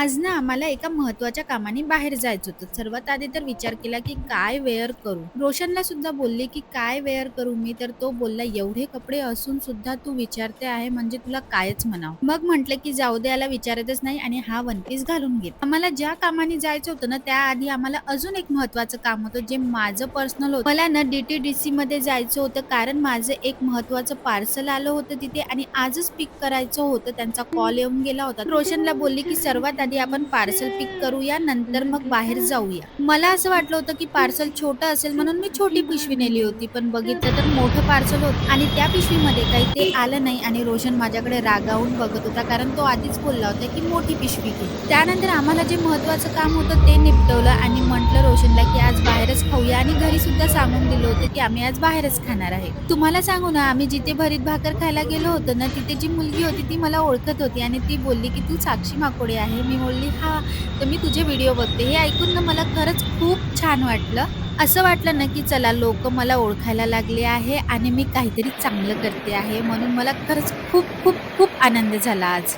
आज ना आम्हाला एका महत्त्वाच्या कामाने बाहेर जायचं होतं. सर्वात आधी तर विचार केला, की काय वेअर करू? रोशनला सुद्धा बोलले, की "काय वेअर करू मी?" तर तो बोलला, "एवढे कपडे असून सुद्धा तू विचारते आहे म्हणजे तुला कायच म्हणावं?" मग म्हटलं, की "जाऊ दे याला विचारतच नाही आणि हा वन पीस घालून घेते." आम्हाला ज्या कामाने जायचं होतं ना, त्याआधी आम्हाला अजून एक महत्त्वाचं काम होतं, जे माझं पर्सनल होतं. मला ना डी-टी-डी-सीमध्ये जायचं होतं, कारण माझं एक महत्त्वाचं पार्सल आलं होतं तिथे आणि आजच पिक करायचं होतं. त्यांचा कॉल येऊन गेला होता. रोशनला बोलली, की "सर्वात आधी आपण पार्सल पिक करूया, नंतर मग बाहेर जाऊया." मला असं वाटलं होतं, की पार्सल छोटं असेल म्हणून मी छोटी पिशवी नेली होती. पण बघितलं तर मोठं पार्सल होतं आणि त्या पिशवीमध्ये काही ते आलं नाही आणि रोशन माझ्याकडे रागावून बघत होता, कारण तो आधीच बोलला होता, की मोठी पिशवी घे. त्यानंतर आम्हाला जे महत्त्वाचं काम होतं ते निपटवलं आणि म्हटलं रोशनला, की आज बाहेरच खाऊया आणि घरी सुद्धा सांगून दिलं होतं, की आम्ही आज बाहेरच खाणार आहे. तुम्हाला सांगू ना, आम्ही जिथे भरीत भाकर खायला गेलो होतो ना, तिथे जी मुलगी होती ती मला ओळखत होती आणि ती बोलली, की "तू साक्षी माकोडे आहे?" मी बोलली, "हां." तर "मी तुझे व्हिडिओ बघते." हे ऐकून ना मला खरंच खूप छान वाटलं. असं वाटलं ना, की चला लोकं मला ओळखायला लागले आहे आणि मी काहीतरी चांगलं करते आहे. म्हणून मला खरंच खूप, खूप, खूप आनंद झाला आज.